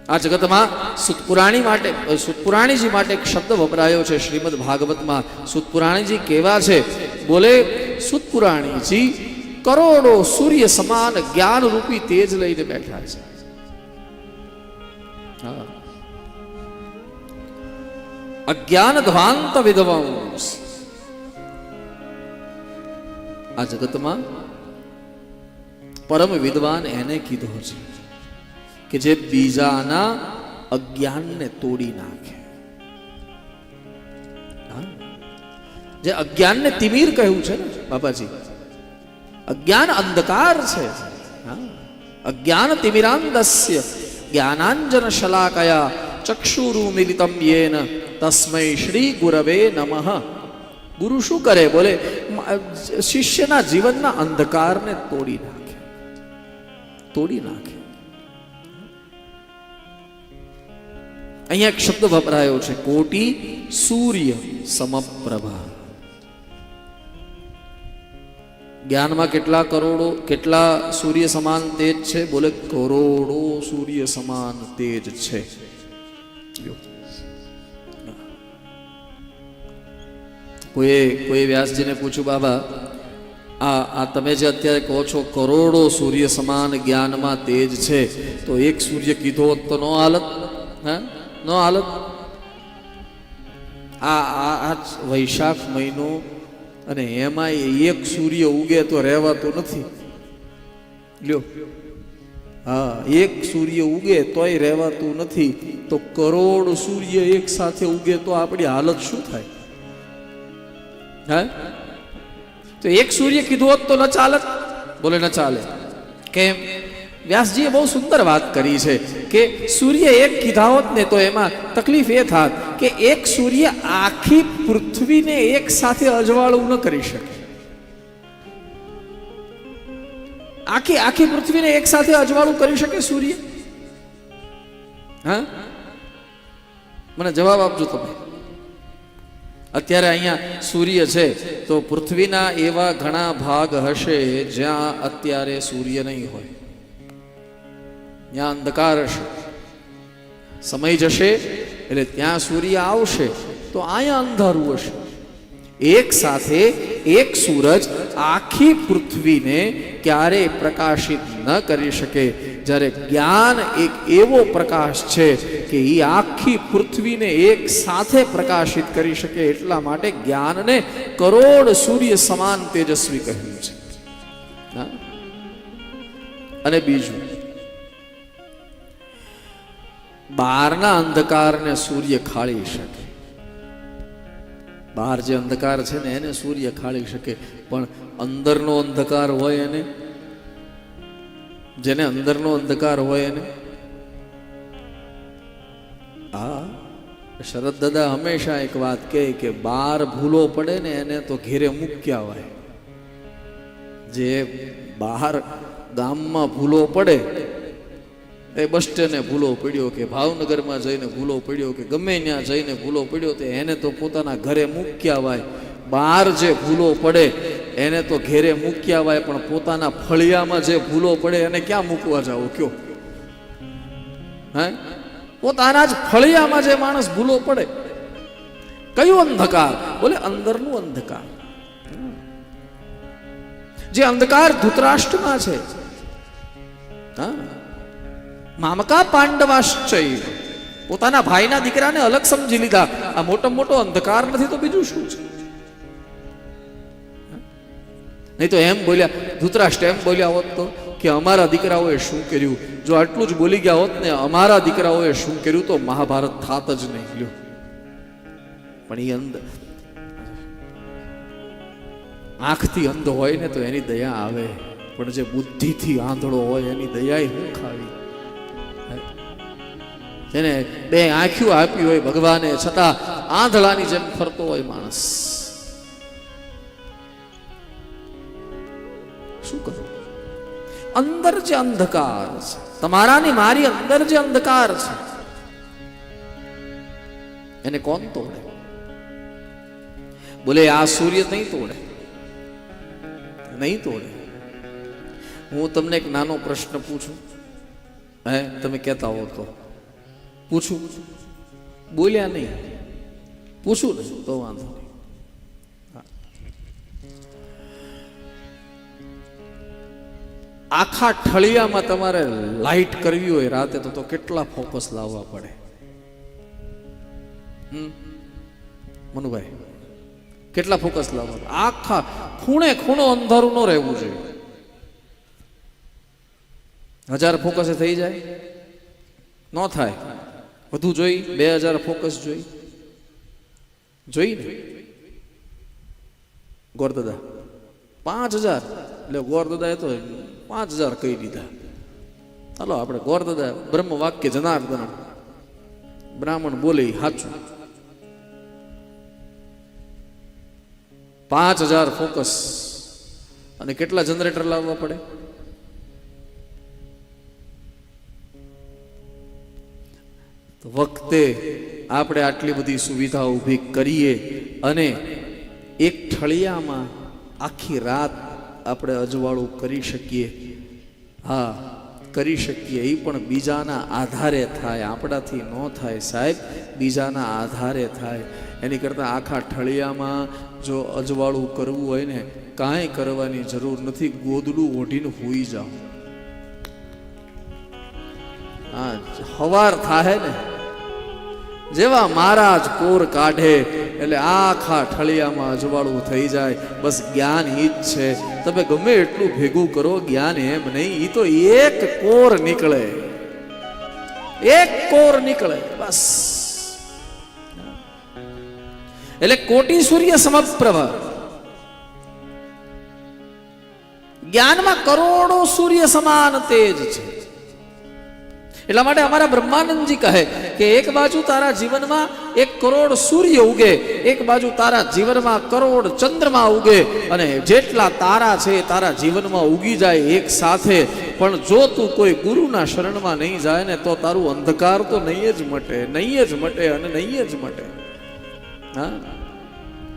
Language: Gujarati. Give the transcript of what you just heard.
આ જગતમાં સુતપુરાણીજી માટે એક શબ્દ વપરાયો છે શ્રીમદ ભાગવતમાં. સુતપુરાણીજી કેવા છે? બોલે સુતપુરાણીજી કરોડો સૂર્ય સમાન જ્ઞાન રૂપી તેજ લઈને બેઠા છે. અજ્ઞાન ધ્વાંત વિદ્વાંસ. આ જગતમાં પરમ વિદ્વાન એને કીધો છે કે જે બીજાના અજ્ઞાનને તોડી નાખે. જે અજ્ઞાનને તિમીર કહ્યું છે ને બાબાજી, અજ્ઞાન અંધકાર છે. અજ્ઞાન તિમિરાંધસ્ય જ્ઞાનાંજન શલાકયા ચક્ષુરુમિલિતમ યેન તસ્મૈ શ્રી ગુરવે નમઃ. ગુરુ શું કરે? બોલે શિષ્યના જીવનના અંધકારને તોડી નાખે, તોડી નાખે. અહીંયા એક શબ્દ વપરાયો છે કોટી સૂર્ય સમપ્રભા. જ્ઞાનમાં કેટલા કરોડો, કેટલા સૂર્ય સમાન તેજ છે? બોલે કરોડો સૂર્ય સમાન તેજ છે. કોઈ વ્યાસજીને પૂછ્યું, બાબા આ તમે જે અત્યારે કહો છો કરોડો સૂર્ય સમાન જ્ઞાનમાં તેજ છે, તો એક સૂર્ય કીધો હોત તો નો હાલત? નો હાલત. આ વૈશાખ મહિનો અને એમાં એક સૂર્ય ઉગે તો રહેવાતું નથી. લ્યો, હા, એક સૂર્ય ઉગે તોય રહેવાતું નથી, તો કરોડ સૂર્ય એક સાથે ઉગે તો આપણી હાલત શું થાય? તો એક સૂર્ય કીધું હોત તો ન ચાલત? બોલે ન ચાલે. કેમ? વ્યાસજીએ બહુ સુંદર વાત કરી છે કે સૂર્ય એક કીધા હોત ને તો એમાં તકલીફ એ થાત કે એક સૂર્ય આખી પૃથ્વીને એક સાથે અજવાળું ન કરી શકે. આખી પૃથ્વીને એક સાથે અજવાળું કરી શકે સૂર્ય? હા, મને જવાબ આપજો તમે. અત્યારે અહીંયા સૂર્ય છે તો પૃથ્વીના એવા ઘણા ભાગ હશે જ્યાં અત્યારે સૂર્ય નહીં હોય, ત્યાં અંધકાર હશે. સમય જશે એટલે ત્યાં સૂર્ય આવશે તો અહીંયા અંધારું હશે. એક સાથે એક સૂરજ આખી પૃથ્વીને ક્યારેય પ્રકાશિત ન કરી શકે. જ્યારે જ્ઞાન એક એવો પ્રકાશ છે કે એ આખી પૃથ્વીને એક સાથે પ્રકાશિત કરી શકે. એટલા માટે જ્ઞાનને કરોડ સૂર્ય સમાન તેજસ્વી કહ્યું છે. અને બીજું, બહારના અંધકારને સૂર્ય ખાળી શકે. બહાર જે અંધકાર છે ને એને સૂર્ય ખાળી શકે, પણ અંદરનો અંધકાર હોય એને, જેને અંદરનો અંધકાર હોય એને, હા, શરદ દાદા હંમેશા એક વાત કહે કે બહાર ભૂલો પડે ને એને તો ઘેરે મૂક્યા હોય. જે બહાર ગામમાં ભૂલો પડે, એ બસ સ્ટેન્ડે ભૂલો પડ્યો કે ભાવનગરમાં જઈને ભૂલો પડ્યો કે ગમે ત્યાં જઈને ભૂલો પડ્યો, તો એને તો પોતાના ઘરે મૂક્યા હોય. બહાર જે ભૂલો પડે એને તો ઘેરે મૂક્યા હોય, પણ પોતાના ફળિયામાં જે ભૂલો પડે એને ક્યાં મૂકવા જાવ? કયો? હે, પોતાના જ ફળિયામાં જે માણસ ભૂલો પડે. કયું અંધકાર? બોલે અંદરનું અંધકાર. જે અંધકાર ધૃતરાષ્ટ્રમાં છે. હા, મામકા પાંડવાશ્ચય, પોતાના ભાઈના દીકરાને અલગ સમજી લીધા. આ મોટો અંધકાર નથી તો બીજું શું છે? નહીં તો એમ બોલ્યા, ધૃતરાષ્ટ્ર એમ બોલ્યા હોત તો કે અમારા દીકરાઓએ શું કર્યું, જો આટલું જ બોલી ગયા હોત ને અમારા દીકરાઓએ શું કર્યું, તો મહાભારત થાત જ નહીં. લ્યો, પણ એ આંખથી અંધ હોય ને તો એની દયા આવે, પણ જે બુદ્ધિથી આંધળો હોય એની દયા હું ખાવી. જેને બે આંખીઓ આપી હોય ભગવાને, છતાં આંધળાની જેમ ફરતો હોય માણસ, શું કરું? અંદર જે અંધકાર છે, તમારાની મારી અંદર જે અંધકાર છે, એને કોણ તોડે? બોલે આ સૂર્ય નહીં તોડે, નહીં તોડે. હું તમને એક નાનો પ્રશ્ન પૂછું, હે, તમે કહેતા હો તો પૂછું? બોલ્યા નહીં. પૂછું ને તો વાંધો નહીં. આખા ઠળિયામાં તમારે લાઈટ કરવી હોય રાતે તો કેટલા ફોકસ લાવવા પડે? મનુભાઈ, કેટલા ફોકસ લાવવા? આખા ખૂણે ખૂણો અંધારું ન રહેવું જોઈએ. 1000 ફોકસ થઈ જાય? ન થાય. વધુ જોઈ 2000 ફોકસ જોઈ ને ગોરદાદા 5000 એટલે ગોરદાદા એ તો 5000 કહી દીધા. ચાલો આપણે ગોરદાદા બ્રહ્મ વાક્ય જનાર્દન બ્રાહ્મણ બોલે સાચું. 5000 ફોકસ અને કેટલા જનરેટર લાવવા પડે? તો વખતે આપણે આટલી બધી સુવિધા ઊભી કરીએ અને એક ઠળિયામાં આખી રાત આપણે અજવાળું કરી શકીએ. હા, કરી શકીએ. એ પણ બીજાના આધારે થાય, આપણાથી ન થાય સાહેબ, બીજાના આધારે થાય. એની કરતાં આખા ઠળિયામાં જો અજવાળું કરવું હોય ને, કાંઈ કરવાની જરૂર નથી. ગોદડું ઓઢીને હોઈ જાઓ. હા, હવાર થાય ને જેવા મહારાજ કોર કાઢે એટલે આખા ઠળિયામાં અજવાળું થઈ જાય. બસ જ્ઞાન ઈ જ છે. તમે ગમે એટલું ભેગું કરો, જ્ઞાન એમ નહીં. ઈ તો એક કોર નીકળે, એક કોર નીકળે બસ. એટલે કોટી સૂર્ય સમપ્રભ. જ્ઞાનમાં કરોડો સૂર્ય સમાન તેજ છે. એટલા માટે અમારા બ્રહ્માનંદજી કહે કે એક બાજુ તારા જીવનમાં 1 કરોડ સૂર્ય ઉગે, એક બાજુ તારા જીવનમાં કરોડ ચંદ્રમા ઉગે, અને જેટલા તારા છે તારા જીવનમાં ઉગી જાય એક સાથે. પણ જો તું કોઈ ગુરુના શરણમાં નહીં જાય ને તો તારું અંધકાર તો નહીં જ મટે, નહીં જ મટે અને નહીં જ મટે. હા,